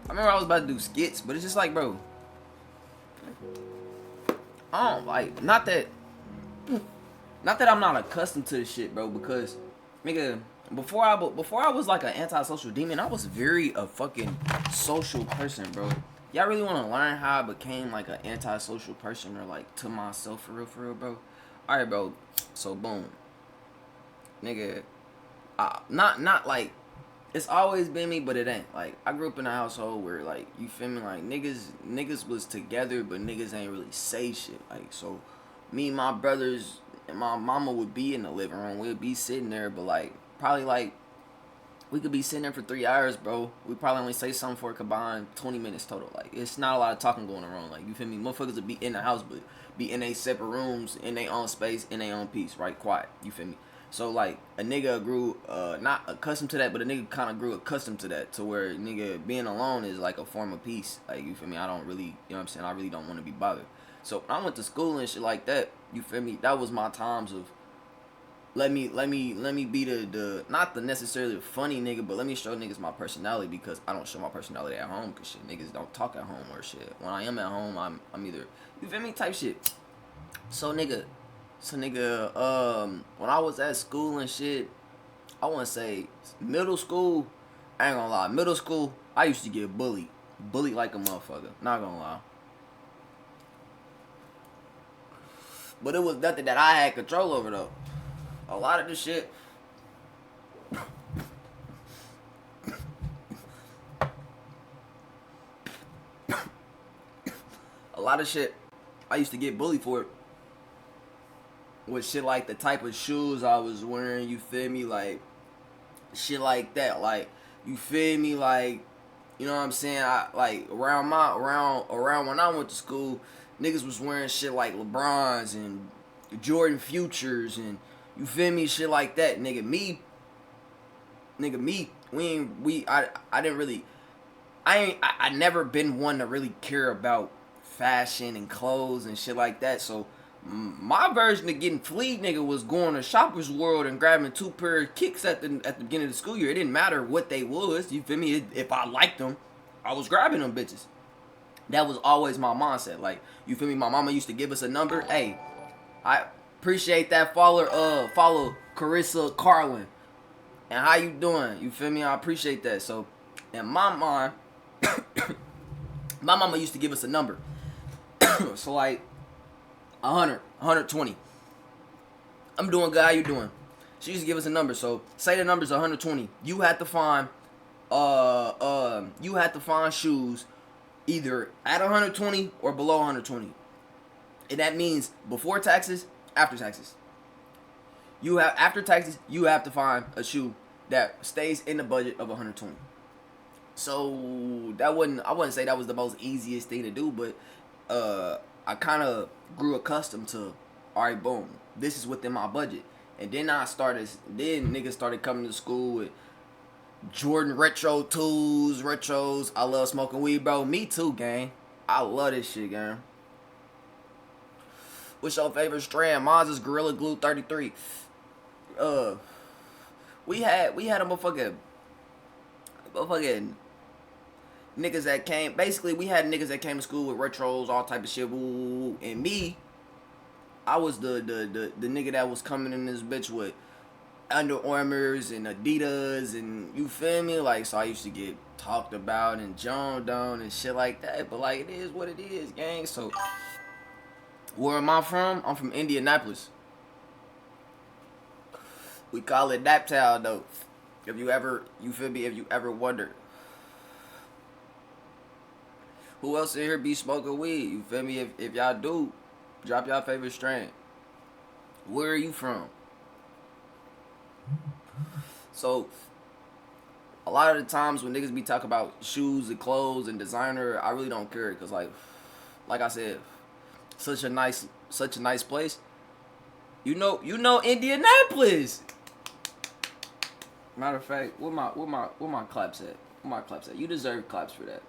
I remember I was about to do skits, but it's just like, bro, I don't like, not that I'm not accustomed to this shit, bro, because, nigga, before I was like an antisocial demon, I was very a fucking social person, bro. Y'all really want to learn how I became like an antisocial person or like to myself for real, bro? All right, bro. So boom, nigga. Not like it's always been me, but it ain't. Like I grew up in a household where like you feel me, like niggas was together, but niggas ain't really say shit. Like so, me and my brothers and my mama would be in the living room. We'd be sitting there, but like probably like we could be sitting there for 3 hours, bro. We probably only say something for a combined 20 minutes total. Like it's not a lot of talking going around. Like you feel me, motherfuckers would be in the house, but be in their separate rooms, in their own space, in their own peace, right? Quiet. You feel me? So like a nigga grew not accustomed to that, but a nigga kind of grew accustomed to that, to where nigga being alone is like a form of peace. Like you feel me? I don't really, you know what I'm saying? I really don't want to be bothered. So when I went to school and shit like that, you feel me? That was my times of let me be the not the necessarily funny nigga, but let me show niggas my personality, because I don't show my personality at home, cause shit niggas don't talk at home or shit. When I am at home, I'm either, you feel me, type shit. So nigga, when I was at school and shit, I want to say middle school. I ain't gonna lie, middle school I used to get bullied like a motherfucker. Not gonna lie, but it was nothing that I had control over though. A lot of this shit, a lot of shit I used to get bullied for it with shit like the type of shoes I was wearing, you feel me? Like shit like that. Like you feel me? Like, you know what I'm saying? I like around when I went to school, niggas was wearing shit like LeBrons and Jordan Futures and you feel me? Shit like that. Nigga me, I didn't really I never been one to really care about fashion and clothes and shit like that. So my version of getting fleed, nigga, was going to Shoppers World and grabbing 2 pair of kicks at the beginning of the school year. It didn't matter what they was. You feel me? If I liked them, I was grabbing them bitches. That was always my mindset. Like you feel me? My mama used to give us a number. Hey, I appreciate that follow Carissa Carlin. And how you doing? You feel me? I appreciate that. So in my mind, my mama used to give us a number. So like 100, 120. I'm doing good. How you doing? She used to give us a number. So say the number's 120. You had to find shoes either at 120 or below 120. And that means before taxes, after taxes. You have after taxes, you have to find a shoe that stays in the budget of 120. So I wouldn't say that was the most easiest thing to do, but I kind of grew accustomed to, all right, boom, this is within my budget. And then niggas started coming to school with Jordan retro tools, retros. I love smoking weed, bro. Me too, gang. I love this shit, gang. What's your favorite strand? Mine's is Gorilla Glue 33. We had a motherfucking niggas that came. Basically, we had niggas that came to school with retros, all type of shit. Woo. And me, I was the nigga that was coming in this bitch with Under Armours and Adidas, and you feel me? Like, so I used to get talked about and joned on and shit like that. But like, it is what it is, gang. So where am I from? I'm from Indianapolis. We call it Naptown though. If you ever, you feel me? If you ever wondered, who else in here be smoking weed? You feel me? If y'all do, drop y'all favorite strain. Where are you from? So, a lot of the times when niggas be talking about shoes and clothes and designer, I really don't care, cause like I said, such a nice place. You know Indianapolis. Matter of fact, where my claps at? Where my claps at? You deserve claps for that.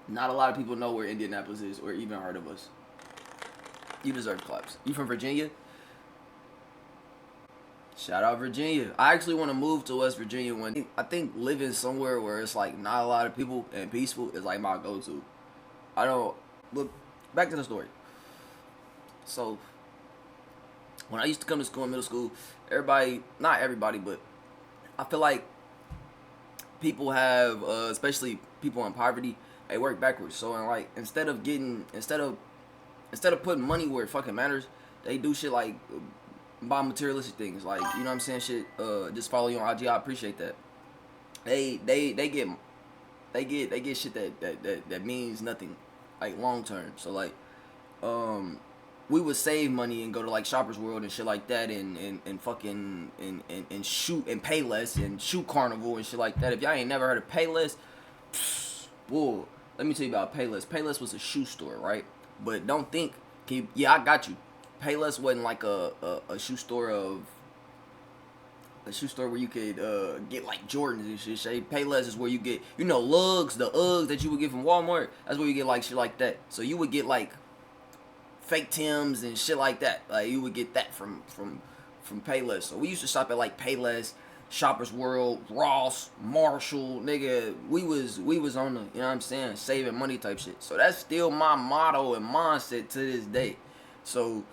Not a lot of people know where Indianapolis is or even heard of us. You deserve claps. You from Virginia? Shout out Virginia. I actually want to move to West Virginia one. I think living somewhere where it's like not a lot of people and peaceful is like my go-to. I don't look back to the story. So when I used to come to school in middle school, everybody, not everybody, but I feel like people have, especially people in poverty, they work backwards. So like instead of putting money where it fucking matters, they do shit like buy materialistic things. Like, you know what I'm saying? Shit, just follow you on IG. I appreciate that. They get shit that means nothing, like long term. So like, we would save money and go to like Shoppers World and shit like that, and fucking and shoot and Payless and shoot Carnival and shit like that. If y'all ain't never heard of Payless, bull. Let me tell you about Payless. Payless was a shoe store, right? But don't think, yeah, I got you. Payless wasn't like a shoe store where you could get like Jordans and shit. Payless is where you get, you know, lugs, the Uggs that you would get from Walmart. That's where you get like shit like that. So you would get like fake Timbs and shit like that. Like you would get that from Payless. So we used to shop at like Payless, Shoppers World, Ross, Marshall, nigga. We was on the, you know what I'm saying, saving money type shit. So that's still my motto and mindset to this day. So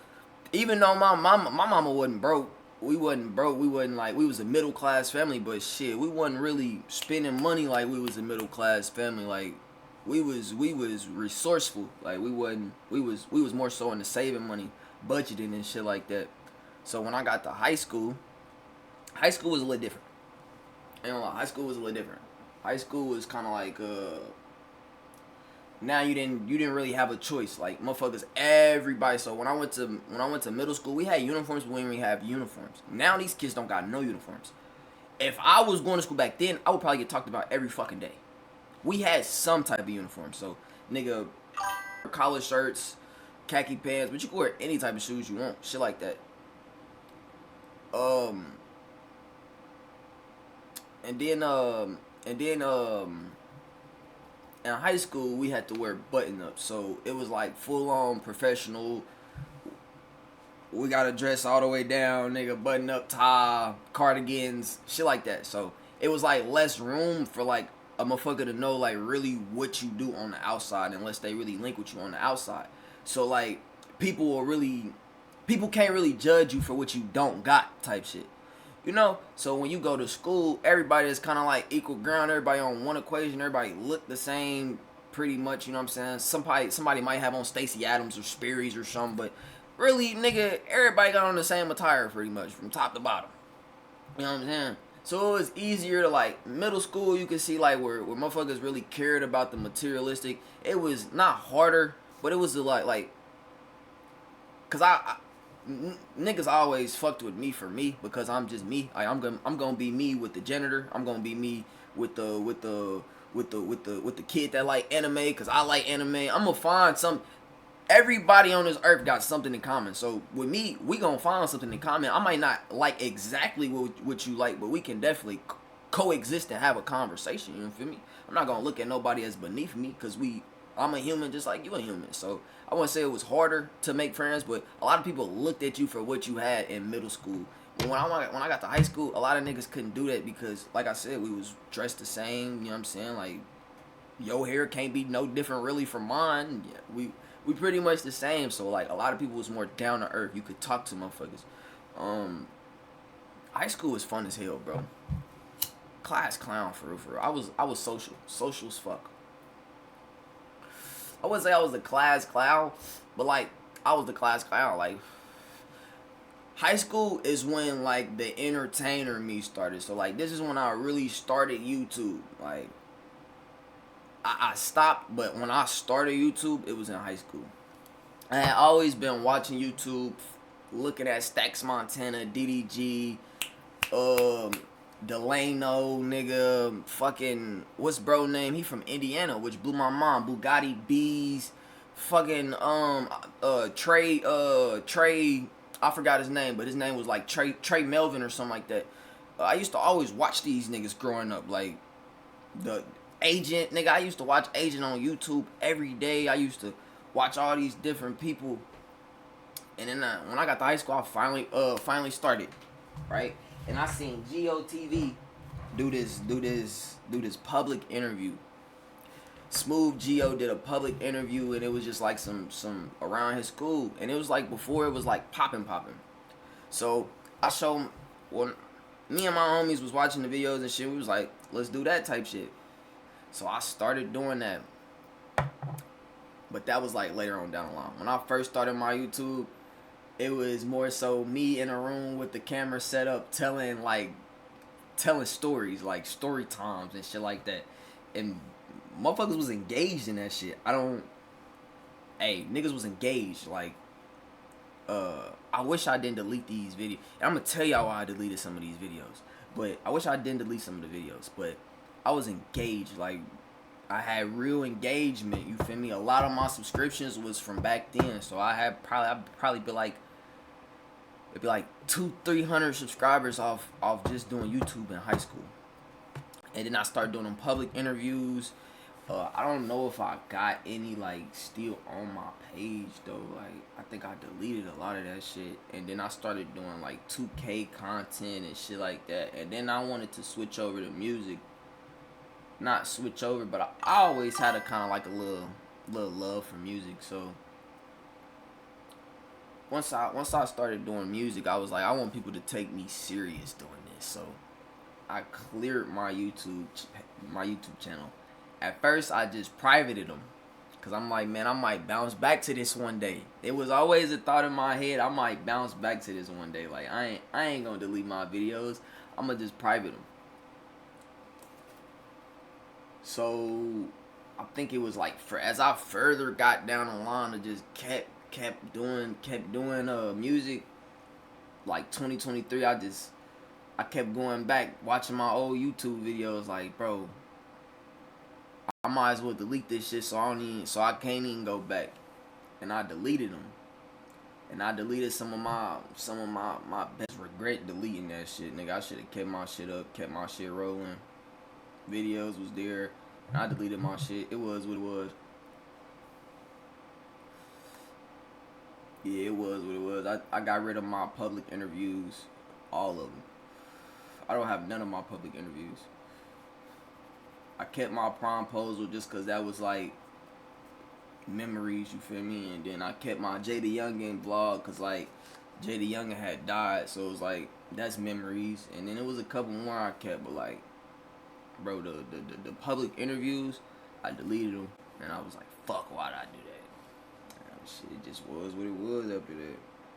even though my mama wasn't broke, we wasn't like, we was a middle class family, but shit, we wasn't really spending money like we was a middle class family. Like we was resourceful. Like we was more so into saving money, budgeting and shit like that. So when I got to high school was a little different. You know, high school was a little different. High school was kind of like now you didn't really have a choice. Like motherfuckers, everybody. So when I went to middle school, we had uniforms, but we didn't really have uniforms. Now these kids don't got no uniforms. If I was going to school back then, I would probably get talked about every fucking day. We had some type of uniform. So nigga, collar shirts, khaki pants, but you can wear any type of shoes you want. Shit like that. And then in high school we had to wear button ups, so it was like full on professional. We gotta dress all the way down, nigga, button up tie, cardigans, shit like that. So it was like less room for like a motherfucker to know like really what you do on the outside, unless they really link with you on the outside. So like people can't really judge you for what you don't got type shit. You know, so when you go to school, everybody is kind of like equal ground. Everybody on one equation. Everybody look the same, pretty much. You know what I'm saying? Somebody might have on Stacey Adams or Sperry's or something, but really, nigga, everybody got on the same attire pretty much from top to bottom. You know what I'm saying? So it was easier to like middle school. You could see like where motherfuckers really cared about the materialistic. It was not harder, but it was like, cause niggas always fucked with me for me because I'm just me. Like, I'm gonna be me with the janitor. I'm gonna be me with the kid that like anime because I like anime. I'm gonna find some. Everybody on this earth got something in common. So with me, we gonna find something in common. I might not like exactly what you like, but we can definitely coexist and have a conversation. You feel me? I'm not gonna look at nobody as beneath me because I'm a human just like you a human. So I wouldn't say it was harder to make friends, but a lot of people looked at you for what you had in middle school. When I got to high school, a lot of niggas couldn't do that because, like I said, we was dressed the same. You know what I'm saying? Like, your hair can't be no different really from mine. Yeah, we pretty much the same. So like, a lot of people was more down to earth. You could talk to motherfuckers. High school was fun as hell, bro. Class clown for real. I was social as fuck. I wouldn't say I was the class clown, but like I was the class clown. Like high school is when like the entertainer me started. So like this is when I really started YouTube. Like I stopped, but when I started YouTube, it was in high school. I had always been watching YouTube, looking at Stacks Montana, DDG, Delano, nigga, fucking, what's bro name? He from Indiana, which blew my mind. Bugatti Bees, fucking, Trey, I forgot his name, but his name was like Trey Melvin or something like that. I used to always watch these niggas growing up, like, the Agent, nigga, I used to watch Agent on YouTube every day. I used to watch all these different people. And then when I got to high school, I finally started right? And I seen GOTV do this public interview. Smooth Geo did a public interview, and it was just like some around his school, and it was like before it was like popping. So I showed him, well, me and my homies was watching the videos and shit. We was like, let's do that type shit. So I started doing that. But that was like later on down the line. When I first started my YouTube, it was more so me in a room with the camera set up telling stories, like story times and shit like that. And motherfuckers was engaged in that shit. Niggas was engaged. Like, I wish I didn't delete these videos. And I'm gonna tell y'all why I deleted some of these videos. But I wish I didn't delete some of the videos. But I was engaged. Like, I had real engagement. You feel me? A lot of my subscriptions was from back then. So I'd probably be like, it'd be like 200-300 subscribers off just doing YouTube in high school. And then I started doing them public interviews. I don't know if I got any like still on my page though. Like, I think I deleted a lot of that shit. And then I started doing like 2K content and shit like that. And then I wanted to switch over to music. Not switch over, but I always had a kind of like a little love for music. So once I started doing music, I was like, I want people to take me serious doing this. So I cleared my YouTube channel. At first, I just privated them, cause I'm like, man, I might bounce back to this one day. It was always a thought in my head, I might bounce back to this one day. Like, I ain't gonna delete my videos. I'm gonna just private them. So I think it was like as I further got down the line, I just kept doing music. Like 2023, I kept going back watching my old YouTube videos. Like, bro, I might as well delete this shit so I can't even go back. And I deleted them. And I deleted some of my best regret deleting that shit, nigga. I should have kept my shit up, kept my shit rolling. Videos was there. And I deleted my shit. It was what it was. Yeah, it was what it was. I got rid of my public interviews. All of them. I don't have none of my public interviews. I kept my promposal just because that was like memories, you feel me? And then I kept my Jada Youngin vlog because like Jada Youngin had died. So it was like, that's memories. And then it was a couple more I kept, but like, bro, the public interviews, I deleted them. And I was like, fuck, why did I do that? And shit, it just was what it was after that.